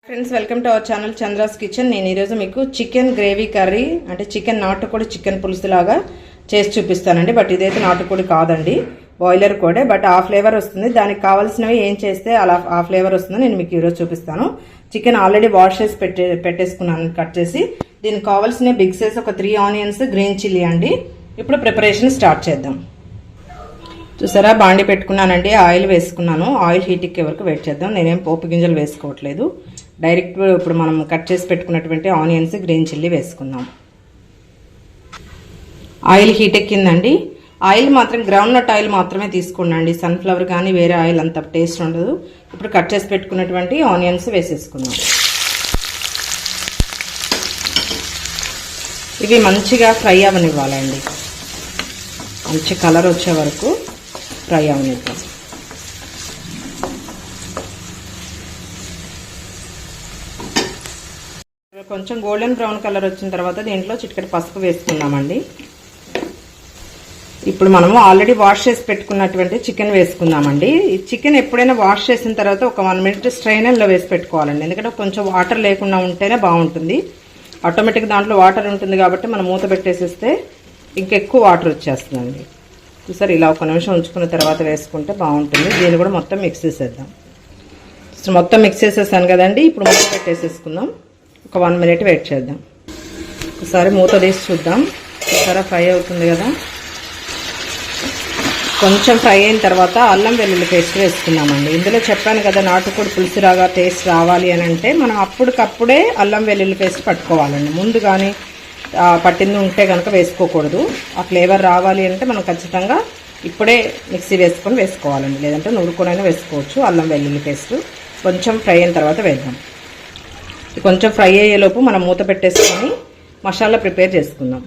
Friends welcome to our channel Chandra's kitchen. నేను ఈరోజు మీకు చికెన్ గ్రేవీ కర్రీ అంటే చికెన్ నాటుకోడి చికెన్ పులుసు లాగా చేసి చూపిస్తానండి. బట్ ఇదైతే నాటుకోడి కాదండి, బాయిలర్ కోడే. బట్ ఆ ఫ్లేవర్ వస్తుంది. దానికి కావాల్సినవి ఏం చేస్తే అలా ఆ ఫ్లేవర్ వస్తుందో నేను మీకు ఈరోజు చూపిస్తాను. చికెన్ ఆల్రెడీ వాష్ చేసి పెట్టేసుకున్నాను కట్ చేసి. దీనికి కావాల్సిన బిగ్ సైజ్ ఒక 3 ఆనియన్స్, గ్రీన్ చిల్లీ అండి. ఇప్పుడు ప్రిపరేషన్ స్టార్ట్ చేద్దాం. చూసారా, బాండి పెట్టుకున్నానండి, ఆయిల్ వేసుకున్నాను. ఆయిల్ హీట్ ఎక్కే వరకు వెయిట్ చేద్దాం. నేనేం పోపు గింజలు వేసుకోవట్లేదు, డైరెక్ట్ ఇప్పుడు మనం కట్ చేసి పెట్టుకున్నటువంటి ఆనియన్స్, గ్రీన్ చిల్లీ వేసుకుందాం. ఆయిల్ హీట్ ఎక్కిందండి. ఆయిల్ మాత్రం గ్రౌండ్ నట్ ఆయిల్ మాత్రమే తీసుకోండి, సన్ఫ్లవర్ కానీ వేరే ఆయిల్ అంత టేస్ట్ ఉండదు. ఇప్పుడు కట్ చేసి పెట్టుకున్నటువంటి ఆనియన్స్ వేసేసుకుందాం. ఇవి మంచిగా ఫ్రై అవనివ్వాలండి, మంచి కలర్ వచ్చే వరకు ఫ్రై అవనిద్దాం. కొంచెం గోల్డెన్ బ్రౌన్ కలర్ వచ్చిన తర్వాత దీంట్లో చిటికెడు పసుపు వేసుకుందామండి. ఇప్పుడు మనము ఆల్రెడీ వాష్ చేసి పెట్టుకున్నటువంటి చికెన్ వేసుకుందామండి. ఈ చికెన్ ఎప్పుడైనా వాష్ చేసిన తర్వాత ఒక 1 మినిట్ స్ట్రైనర్లో వేసి పెట్టుకోవాలండి, ఎందుకంటే కొంచెం వాటర్ లేకుండా ఉంటేనే బాగుంటుంది. ఆటోమేటిక్ దాంట్లో వాటర్ ఉంటుంది కాబట్టి మనం మూత పెట్టేసేస్తే ఇంకెక్కువ వాటర్ వచ్చేస్తుందండి. చూసారు, ఇలా 1 నిమిషం ఉంచుకున్న తర్వాత వేసుకుంటే బాగుంటుంది. దీన్ని కూడా మొత్తం మిక్స్ చేసేద్దాం. మొత్తం మిక్స్ చేసేసాను కదండి. ఇప్పుడు మూత పెట్టేసేసుకుందాం. ఒక 1 మినిట్ వెయిట్ చేద్దాం. ఒకసారి మూత తీసి చూద్దాం. ఒకసారి ఫ్రై అవుతుంది కదా. కొంచెం ఫ్రై అయిన తర్వాత అల్లం వెల్లుల్లి పేస్ట్ వేసుకున్నామండి. ఇందులో చెప్పాను కదా, నాటుకోడి పులుసు రాగా టేస్ట్ రావాలి అని అంటే మనం అప్పటికప్పుడే అల్లం వెల్లుల్లి పేస్ట్ పట్టుకోవాలండి. ముందు కానీ పట్టింది ఉంటే కనుక వేసుకోకూడదు. ఆ ఫ్లేవర్ రావాలి అంటే మనం ఖచ్చితంగా ఇప్పుడే మిక్సీ వేసుకొని వేసుకోవాలండి, లేదంటే నూరుకొనైనా వేసుకోవచ్చు. అల్లం వెల్లుల్లి పేస్ట్ కొంచెం ఫ్రై అయిన తర్వాత వేద్దాం. కొంచెం ఫ్రై అయ్యేలోపు మనం మూత పెట్టేసుకొని మసాలా ప్రిపేర్ చేసుకుందాం.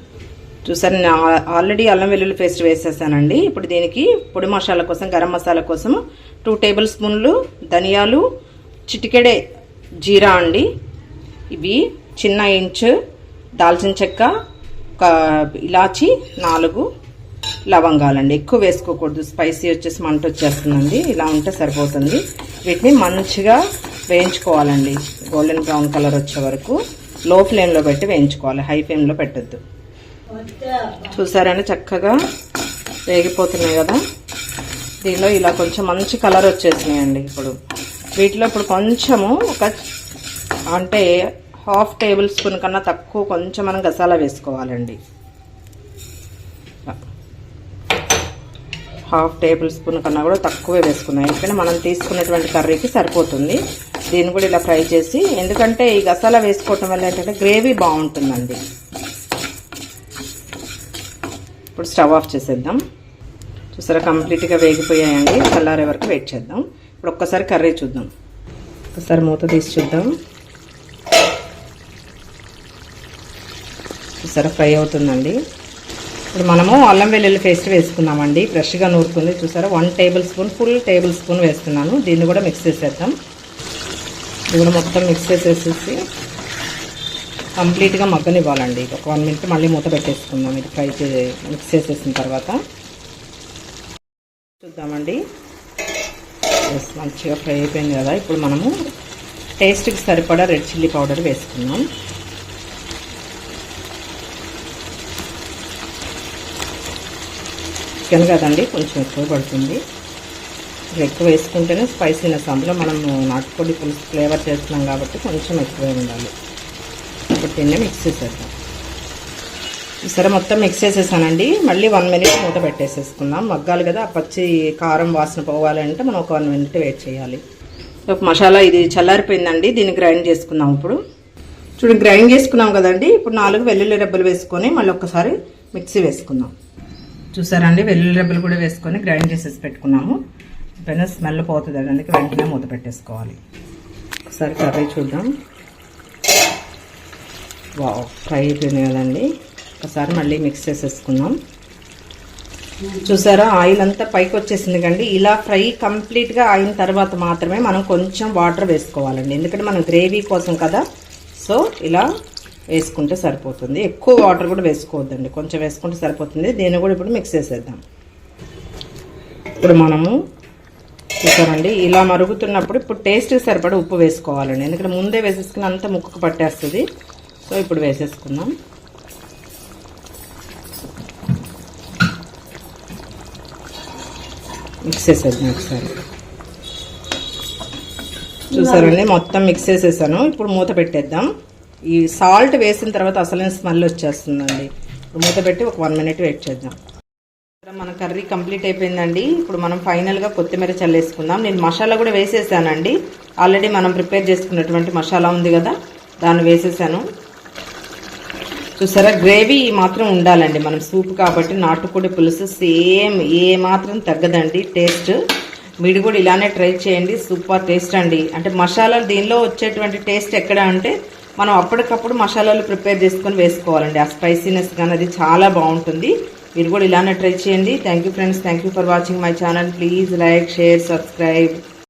చూసారు, నేను ఆల్రెడీ అల్లం వెల్లుల్లి పేస్ట్ వేసేసానండి. ఇప్పుడు దీనికి పొడి మసాలా కోసం, గరం మసాలా కోసం 2 టేబుల్ స్పూన్లు ధనియాలు, చిటికెడే జీరా అండి. ఇవి చిన్న ఇంచు దాల్చిన చెక్క, ఒక ఇలాచి, 4 లవంగాలండి. ఎక్కువ వేసుకోకూడదు, స్పైసీ వచ్చేసి మంట వచ్చేస్తుందండి. ఇలా ఉంటే సరిపోతుంది. వీటిని మంచిగా వేయించుకోవాలండి, గోల్డెన్ బ్రౌన్ కలర్ వచ్చే వరకు లో ఫ్లేమ్లో పెట్టి వేయించుకోవాలి, హై ఫ్లేమ్లో పెట్టద్దు. చూసారని చక్కగా వేగిపోతున్నాయి కదా. దీనిలో ఇలా కొంచెం మంచి కలర్ వచ్చేసినాయండి. ఇప్పుడు వీటిలో ఇప్పుడు కొంచెము అంటే 1/2 టేబుల్ స్పూన్ కన్నా తక్కువ కొంచెం మనం గసాలా వేసుకోవాలండి. 1/2 టేబుల్ స్పూన్ కన్నా కూడా తక్కువే వేసుకున్నాం, ఎందుకంటే మనం తీసుకున్నటువంటి కర్రీకి సరిపోతుంది. దీన్ని కూడా ఇలా ఫ్రై చేసి, ఎందుకంటే ఈ గసాలా వేసుకోవటం వల్ల ఏంటంటే గ్రేవీ బాగుంటుందండి. ఇప్పుడు స్టవ్ ఆఫ్ చేసేద్దాం. చూసారా, కంప్లీట్గా వేగిపోయాయండి. చల్లారే వరకు వెయిట్ చేద్దాం. ఇప్పుడు ఒక్కసారి కర్రీ చూద్దాం. ఒకసారి మూత తీసి చూద్దాం. చూసారా, ఫ్రై అవుతుందండి. ఇప్పుడు మనము అల్లం వెల్లుల్లి పేస్ట్ వేసుకున్నామండి, ఫ్రెష్గా నూరుకుంది. చూసారా, 1 table spoon, full table spoon వేస్తున్నాను. దీన్ని కూడా మిక్స్ చేసేద్దాం. ఇది కూడా మొత్తం మిక్స్ చేసేసి కంప్లీట్గా మగ్గనివ్వాలండి. ఒక 1 మినిట్ మళ్ళీ మూత పెట్టేసుకుందాం. ఇది ఫ్రై మిక్స్ చేసేసిన తర్వాత చూద్దామండి. మంచిగా ఫ్రై అయిపోయింది కదా. ఇప్పుడు మనము టేస్ట్కి సరిపడా రెడ్ చిల్లీ పౌడర్ వేసుకున్నాం. చికెన్ కదండి, కొంచెం ఎక్కువ పడుతుంది. ఎక్కువ వేసుకుంటేనే స్పైసీనెస్, అందులో మనం నాటుకోడి పులుసు ఫ్లేవర్ చేస్తున్నాం కాబట్టి కొంచెం ఎక్కువే ఉండాలి. ఇప్పుడు దీన్ని మిక్స్ చేసేద్దాం. సరే, మొత్తం మిక్స్ చేసేసానండి. మళ్ళీ 1 మినిట్ మూత పెట్టేసేసుకుందాం. మగ్గాలి కదా, ఆ పచ్చి కారం వాసన పోవాలంటే మనం ఒక 1 మినిట్ వెయిట్ చేయాలి. ఒక మసాలా ఇది చల్లారిపోయిందండి, దీన్ని గ్రైండ్ చేసుకుందాం. ఇప్పుడు చూడండి, గ్రైండ్ చేసుకున్నాం కదండి. ఇప్పుడు 4 వెల్లుల్లి రెబ్బలు వేసుకొని మళ్ళీ ఒక్కసారి మిక్సీ వేసుకుందాం. చూసారండి, వెల్లుల్లి రెబ్బలు కూడా వేసుకొని గ్రైండ్ చేసేసి పెట్టుకున్నాము. పైన స్మెల్ పోతుంది, అందుకే వెంటనే మూత పెట్టేసుకోవాలి. ఒకసారి కర్రీ చూద్దాం. వావ్, ఫ్రై అయిపోయింది కదండి. ఒకసారి మళ్ళీ మిక్స్ చేసేసుకుందాం. చూసారా, ఆయిల్ అంతా పైకి వచ్చేసింది కండి. ఇలా ఫ్రై కంప్లీట్గా అయిన తర్వాత మాత్రమే మనం కొంచెం వాటర్ వేసుకోవాలండి, ఎందుకంటే మనం గ్రేవీ కోసం కదా. సో ఇలా వేసుకుంటే సరిపోతుంది. ఎక్కువ వాటర్ కూడా వేసుకోవద్దండి, కొంచెం వేసుకుంటే సరిపోతుంది. దీన్ని కూడా ఇప్పుడు మిక్స్ చేసేద్దాం. ఇప్పుడు మనము చూసారండి, ఇలా మరుగుతున్నప్పుడు ఇప్పుడు టేస్ట్ సరిపడా ఉప్పు వేసుకోవాలండి. ఎందుకంటే ముందే వేసేసుకుని అంతా ముక్కకు పట్టేస్తుంది. సో ఇప్పుడు వేసేసుకుందాం. మిక్స్ చేసేద్దాం ఒకసారి. చూసారండి, మొత్తం మిక్స్ చేసేసాను. ఇప్పుడు మూత పెట్టేద్దాం. ఈ సాల్ట్ వేసిన తర్వాత అసలైన స్మెల్ వచ్చేస్తుందండి. ఇప్పుడు మూత పెట్టి ఒక 1 minute వెయిట్ చేద్దాం. మన కర్రీ కంప్లీట్ అయిపోయిందండి. ఇప్పుడు మనం ఫైనల్గా కొత్తిమీర చల్లేసుకుందాం. నేను మసాలా కూడా వేసేసానండి. ఆల్రెడీ మనం ప్రిపేర్ చేసుకున్నటువంటి మసాలా ఉంది కదా, దాన్ని వేసేసాను. చూసారా, గ్రేవీ మాత్రం ఉండాలండి. మనం సూప్ కాబట్టి నాటుకోడి పులుసు సేమ్ ఏ మాత్రం తగ్గదండి టేస్ట్. మీరు కూడా ఇలానే ట్రై చేయండి, సూపర్ టేస్ట్ అండి. అంటే మసాలాలు దీనిలో వచ్చేటువంటి టేస్ట్ ఎక్కడ అంటే మనం అప్పటికప్పుడు మసాలాలు ప్రిపేర్ చేసుకొని వేసుకోవాలండి. ఆ స్పైసీనెస్ కానీ అది చాలా బాగుంటుంది. మీరు కూడా ఇలానే ట్రై చేయండి. Thank you friends, thank you for watching my channel. Please like, share, subscribe.